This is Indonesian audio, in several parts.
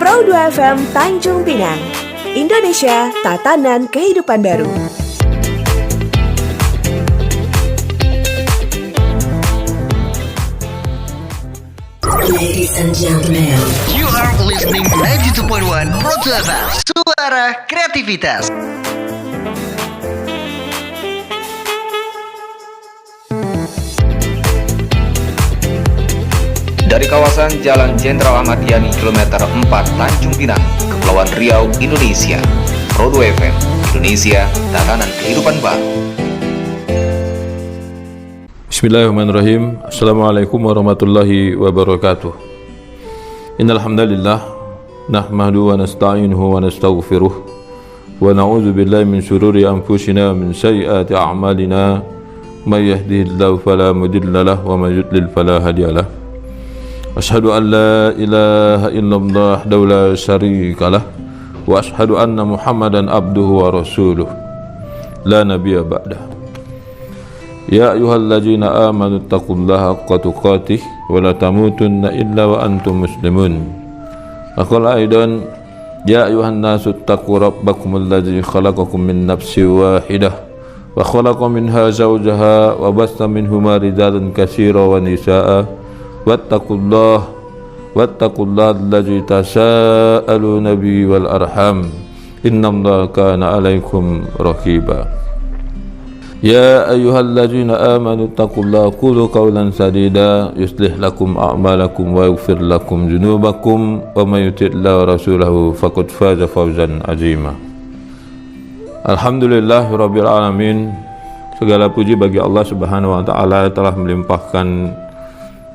Pro 2 FM Tanjung Pinang, Indonesia, tatanan kehidupan baru. Ladies and gentlemen, you are listening 92.1 Pro 2 FM, suara kreativitas. Dari kawasan Jalan Jenderal Ahmad Yani, kilometer 4, Tanjung Pinang, Kepulauan Riau, Indonesia. Pro 2 FM, Indonesia, tatanan kehidupan baru. Bismillahirrahmanirrahim. Assalamualaikum warahmatullahi wabarakatuh. Innal hamdalillah nahmaduhu wa nasta'inuhu wa nastaghfiruh wa na'udzu billahi min shururi anfusina wa min sayyiati a'malina. May yahdihillahu fala mudilla lahu wa may yudlil fala hadiyalah. Asyhadu an la ilaha illallah wahdahu la syarikalah wa asyhadu anna Muhammadan abduhu wa rasuluh la nabiyya ba'dah. Ya ayyuhalladzina amanu taqullaha haqqa tuqatih wa la tamutunna illa wa antum muslimun. Qala aidan ya ayyuhan nasu taqu rabbakumul ladzi khalaqakum min nafsin wahidah wa khalaqa minha zawjaha wa bassa minhuma rijalan katsiran wa nisaa'a wattaqullaha allazi tasaaluna bihi wal arham innallaha kana 'alaikum raqiba. Ya ayyuhalladzina amanu taqullaha qulu qawlan sadida yuslih lakum a'malakum wa yaghfir lakum dzunubakum wa may yuti'illaha wa rasulahu faqad faza fawzan 'azima. Alhamdulillahirabbil alamin. Segala puji bagi Allah Subhanahu wa taala yang telah melimpahkan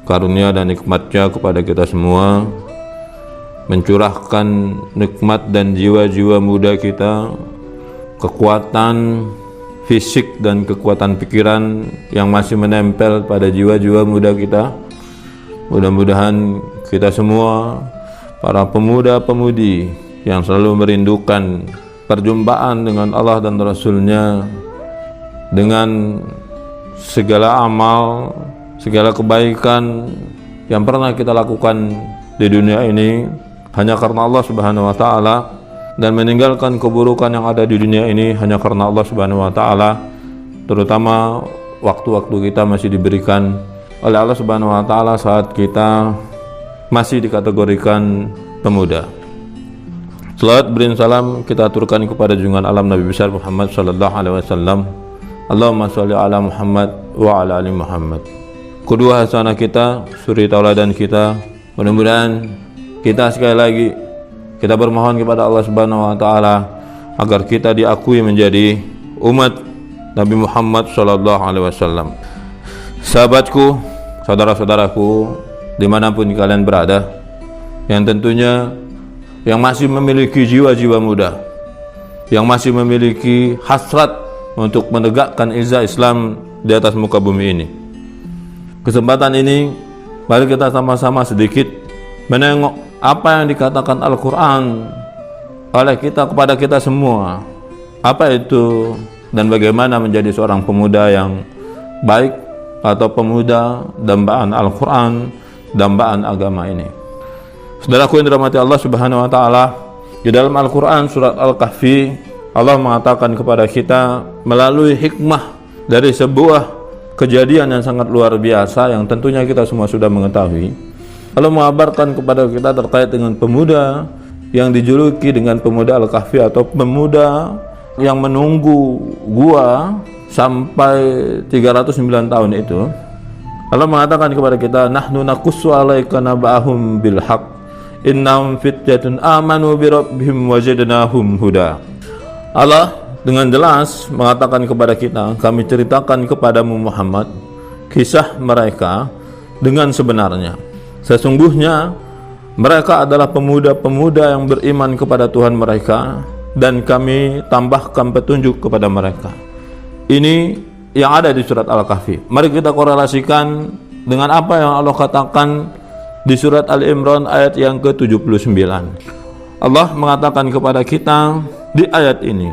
karunia dan nikmatnya kepada kita semua, mencurahkan nikmat dan jiwa-jiwa muda kita, kekuatan fisik dan kekuatan pikiran yang masih menempel pada jiwa-jiwa muda kita. Mudah-mudahan kita semua, para pemuda-pemudi yang selalu merindukan perjumpaan dengan Allah dan Rasul-Nya, dengan segala amal, segala kebaikan yang pernah kita lakukan di dunia ini hanya karena Allah Subhanahu wa taala, dan meninggalkan keburukan yang ada di dunia ini hanya karena Allah Subhanahu wa taala, terutama waktu-waktu kita masih diberikan oleh Allah Subhanahu wa taala saat kita masih dikategorikan pemuda. Selawat beri salam kita aturkan kepada junjungan alam Nabi besar Muhammad sallallahu alaihi wasallam. Allahumma shalli ala Muhammad wa ala ali Muhammad. Kedua hasanah kita, suri tauladan kita, mudah-mudahan kita sekali lagi kita bermohon kepada Allah Subhanahu wa taala agar kita diakui menjadi umat Nabi Muhammad sallallahu alaihi wasallam. Sahabatku, saudara-saudaraku, dimanapun kalian berada, yang tentunya yang masih memiliki jiwa-jiwa muda, yang masih memiliki hasrat untuk menegakkan izah Islam di atas muka bumi ini. Kesempatan ini, mari kita sama-sama sedikit menengok apa yang dikatakan Al-Quran oleh kita kepada kita semua. Apa itu dan bagaimana menjadi seorang pemuda yang baik atau pemuda dambaan Al-Quran, dambaan agama ini. Saudaraku yang dirahmati Allah Subhanahu wa taala, di dalam Al-Quran surat Al-Kahfi Allah mengatakan kepada kita melalui hikmah dari sebuah kejadian yang sangat luar biasa yang tentunya kita semua sudah mengetahui. Allah mengabarkan kepada kita terkait dengan pemuda yang dijuluki dengan pemuda Al-Kahfi atau pemuda yang menunggu gua sampai 309 tahun itu. Allah mengatakan kepada kita, nahnu naqussu 'alaika naba'ahum bil haqq innahum fityatun amanu bi rabbihim wajadnahum huda. Allah dengan jelas mengatakan kepada kita, kami ceritakan kepadamu Muhammad kisah mereka dengan sebenarnya. Sesungguhnya mereka adalah pemuda-pemuda yang beriman kepada Tuhan mereka, dan kami tambahkan petunjuk kepada mereka. Ini yang ada di surat Al-Kahfi. Mari kita korelasikan dengan apa yang Allah katakan di surat Al-Imran ayat yang ke-79. Allah mengatakan kepada kita di ayat ini,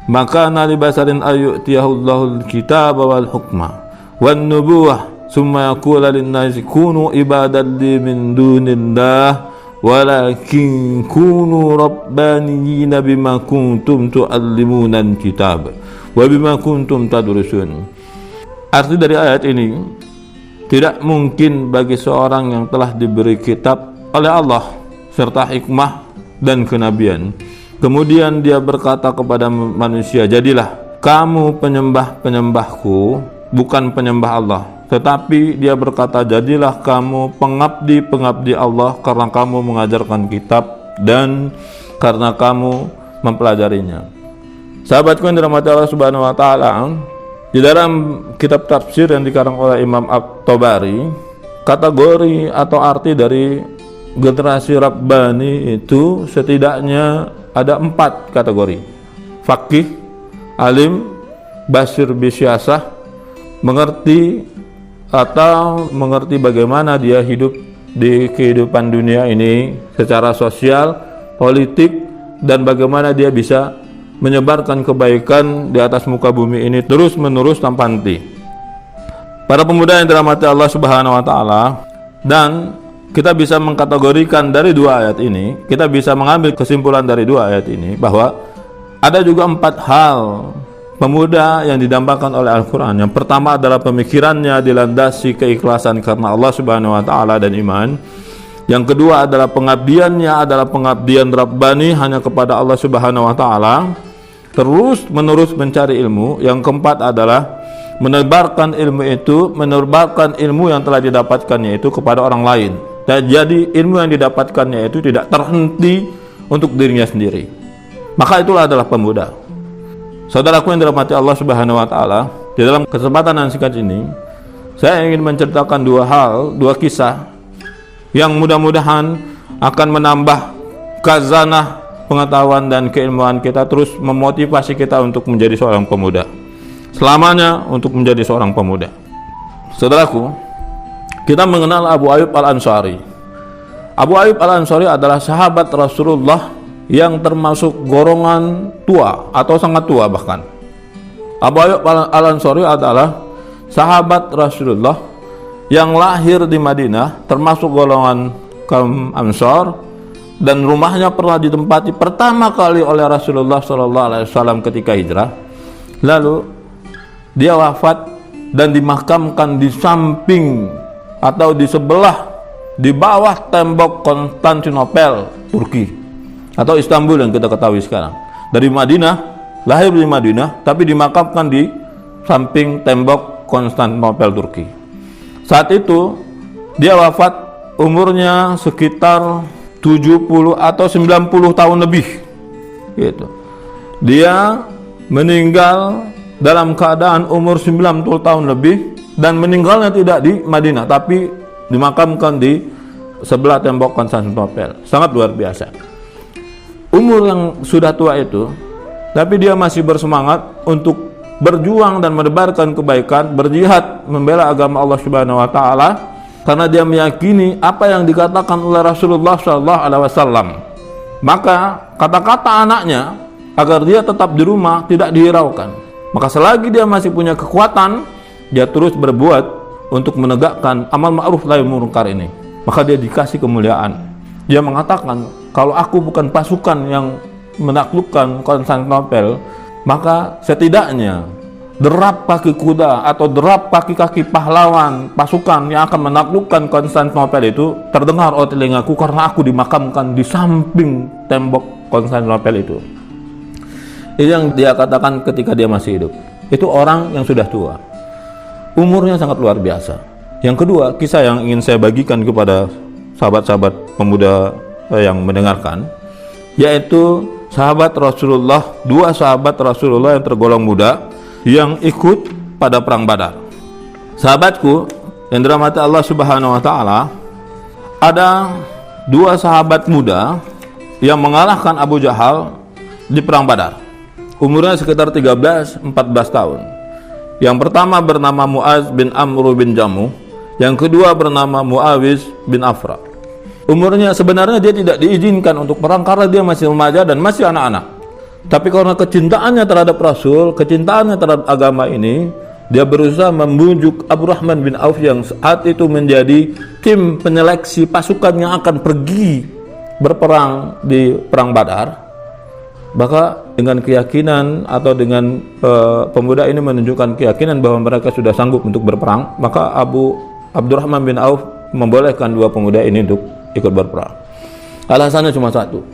maka nali basarin ayyutiyahullahu kitaba wal hukma wan nubuwah summa yaqulu lin nasi kunu ibadan li min dunillah walakin kunu rabbaniyina bima kuntum tu'allimunan kitab wa bima kuntum tadrusun. Arti dari ayat ini, tidak mungkin bagi seorang yang telah diberi kitab oleh Allah serta hikmah dan kenabian, kemudian dia berkata kepada manusia, jadilah kamu penyembah-penyembahku, bukan penyembah Allah. Tetapi dia berkata, jadilah kamu pengabdi-pengabdi Allah karena kamu mengajarkan kitab dan karena kamu mempelajarinya. Sahabatku yang dirahmati Allah Subhanahu wa taala, di dalam kitab tafsir yang dikarang oleh Imam At-Tabari, kategori atau arti dari generasi Rabbani itu setidaknya ada 4 kategori. Faqih, alim, basir bisyasah, mengerti bagaimana dia hidup di kehidupan dunia ini secara sosial, politik, dan bagaimana dia bisa menyebarkan kebaikan di atas muka bumi ini terus menerus tanpa henti. Para pemuda yang dirahmati Allah Subhanahu wa taala, dan kita bisa mengkategorikan dari 2 ayat ini, kita bisa mengambil kesimpulan dari 2 ayat ini bahwa ada juga 4 hal pemuda yang didambakan oleh Al-Quran. Yang pertama adalah pemikirannya dilandasi keikhlasan karena Allah Subhanahu wa taala dan iman. Yang kedua adalah pengabdiannya adalah pengabdian Rabbani hanya kepada Allah Subhanahu wa taala, terus menerus mencari ilmu. Yang keempat adalah menebarkan ilmu yang telah didapatkannya itu kepada orang lain. Dan jadi ilmu yang didapatkannya itu tidak terhenti untuk dirinya sendiri. Maka itulah adalah pemuda. Saudaraku yang dirahmati Allah Subhanahu wa taala, di dalam kesempatan yang singkat ini saya ingin menceritakan 2 kisah yang mudah-mudahan akan menambah khazanah pengetahuan dan keilmuan kita, terus memotivasi kita untuk menjadi seorang pemuda. Selamanya untuk menjadi seorang pemuda. Saudaraku, kita mengenal Abu Ayyub Al-Ansari. Abu Ayyub Al-Ansari adalah sahabat Rasulullah yang termasuk golongan tua atau sangat tua bahkan. Abu Ayyub Al-Ansari adalah sahabat Rasulullah yang lahir di Madinah, termasuk golongan kaum Ansar, dan rumahnya pernah ditempati pertama kali oleh Rasulullah SAW ketika hijrah. Lalu dia wafat dan dimakamkan di samping atau di sebelah, di bawah tembok Konstantinopel, Turki, atau Istanbul yang kita ketahui sekarang. Dari Madinah, lahir di Madinah, tapi dimakamkan di samping tembok Konstantinopel, Turki. Saat itu dia wafat umurnya sekitar 70 atau 90 tahun lebih gitu. Dia meninggal dalam keadaan umur 90 tahun lebih, dan meninggalnya tidak di Madinah tapi dimakamkan di sebelah tembok Konstantinopel. Sangat luar biasa. Umur yang sudah tua itu, tapi dia masih bersemangat untuk berjuang dan menebarkan kebaikan, berjihad membela agama Allah Subhanahu wa taala, karena dia meyakini apa yang dikatakan oleh Rasulullah SAW. Maka kata-kata anaknya agar dia tetap di rumah tidak dihiraukan. Maka selagi dia masih punya kekuatan, dia terus berbuat untuk menegakkan amal ma'ruf nahi munkar ini. Maka dia dikasih kemuliaan. Dia mengatakan, kalau aku bukan pasukan yang menaklukkan Konstantinopel, maka setidaknya derap kaki kuda atau derap kaki-kaki pahlawan pasukan yang akan menaklukkan Konstantinopel itu terdengar oleh telingaku, karena aku dimakamkan di samping tembok Konstantinopel itu. Itu yang dia katakan ketika dia masih hidup. Itu orang yang sudah tua, umurnya sangat luar biasa. Yang kedua, kisah yang ingin saya bagikan kepada sahabat-sahabat pemuda yang mendengarkan, yaitu sahabat Rasulullah, 2 sahabat Rasulullah yang tergolong muda yang ikut pada perang Badar. Sahabatku yang dirahmati Allah Subhanahu wa taala, ada 2 sahabat muda yang mengalahkan Abu Jahal di perang Badar. Umurnya sekitar 13-14 tahun. Yang pertama bernama Muaz bin Amr bin Jamuh, yang kedua bernama Muawiz bin Afra. Umurnya sebenarnya dia tidak diizinkan untuk perang karena dia masih remaja dan masih anak-anak. Tapi karena kecintaannya terhadap Rasul, kecintaannya terhadap agama ini, dia berusaha membujuk Abdurrahman bin Auf yang saat itu menjadi tim penyeleksi pasukan yang akan pergi berperang di perang Badar, maka dengan keyakinan atau dengan pemuda ini menunjukkan keyakinan bahwa mereka sudah sanggup untuk berperang, maka Abdurrahman bin Auf membolehkan dua pemuda ini untuk ikut berperang. Alasannya cuma satu,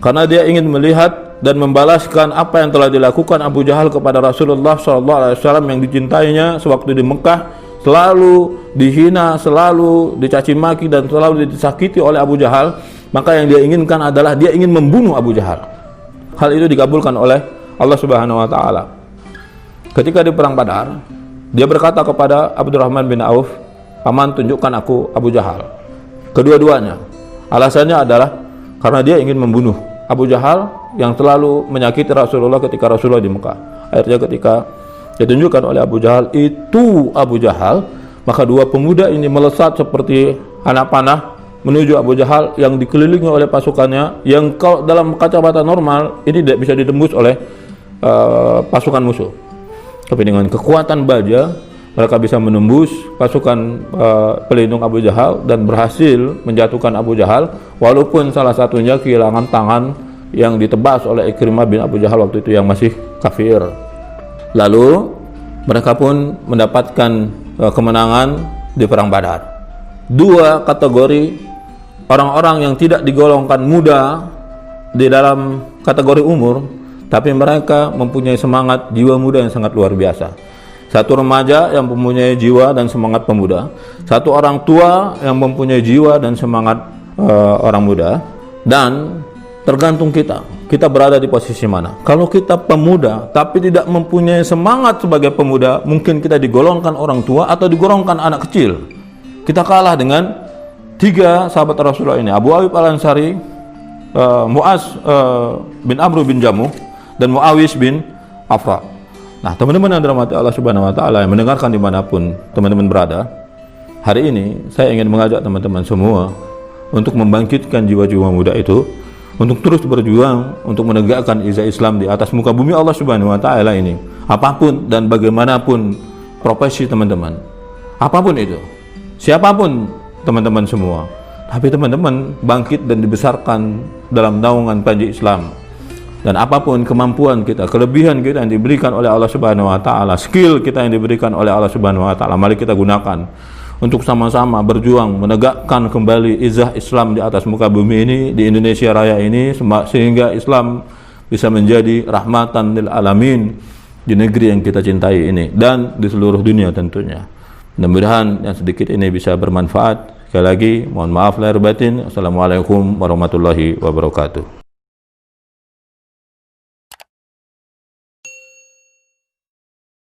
karena dia ingin melihat dan membalaskan apa yang telah dilakukan Abu Jahal kepada Rasulullah SAW yang dicintainya sewaktu di Mekah, selalu dihina, selalu dicaci maki dan selalu disakiti oleh Abu Jahal. Maka yang dia inginkan adalah dia ingin membunuh Abu Jahal. Hal itu dikabulkan oleh Allah Subhanahu wa taala. Ketika di perang Badar, dia berkata kepada Abdurrahman bin Auf, "Paman, tunjukkan aku Abu Jahal." Kedua-duanya alasannya adalah karena dia ingin membunuh Abu Jahal yang selalu menyakiti Rasulullah ketika Rasulullah di Mekah. Akhirnya ketika ditunjukkan oleh Abu Jahal itu Abu Jahal, maka dua pemuda ini melesat seperti anak panah menuju Abu Jahal yang dikelilingi oleh pasukannya, yang kalau dalam kacamata normal ini tidak bisa ditembus oleh pasukan musuh. Tapi dengan kekuatan baja mereka bisa menembus pasukan pelindung Abu Jahal dan berhasil menjatuhkan Abu Jahal, walaupun salah satunya kehilangan tangan yang ditebas oleh Ikrimah bin Abu Jahal waktu itu yang masih kafir. Lalu mereka pun mendapatkan kemenangan di perang Badar. Dua kategori orang-orang yang tidak digolongkan muda di dalam kategori umur, tapi mereka mempunyai semangat jiwa muda yang sangat luar biasa. Satu remaja yang mempunyai jiwa dan semangat pemuda, satu orang tua yang mempunyai jiwa dan semangat orang muda. Dan tergantung kita berada di posisi mana. Kalau kita pemuda tapi tidak mempunyai semangat sebagai pemuda, mungkin kita digolongkan orang tua atau digolongkan anak kecil. Kita kalah dengan tiga sahabat Rasulullah ini, Abu Ayyub Al-Ansari, Mu'az bin Amr bin Jamuh, dan Muawis bin Afra. Nah, teman-teman yang dirahmati Allah Subhanahu wa taala yang mendengarkan dimanapun teman-teman berada, hari ini saya ingin mengajak teman-teman semua untuk membangkitkan jiwa-jiwa muda itu, untuk terus berjuang untuk menegakkan izah Islam di atas muka bumi Allah Subhanahu wa taala ini. Apapun dan bagaimanapun profesi teman-teman, apapun itu, siapapun teman-teman semua, tapi teman-teman bangkit dan dibesarkan dalam naungan panji Islam. Dan apapun kemampuan kita, kelebihan kita yang diberikan oleh Allah Subhanahu wa taala, skill kita yang diberikan oleh Allah Subhanahu wa taala, mari kita gunakan untuk sama-sama berjuang menegakkan kembali izah Islam di atas muka bumi ini, di Indonesia Raya ini, sehingga Islam bisa menjadi rahmatan lil alamin di negeri yang kita cintai ini dan di seluruh dunia tentunya. Mudah-mudahan yang sedikit ini bisa bermanfaat. Sekali lagi mohon maaf lahir batin. Assalamualaikum warahmatullahi wabarakatuh.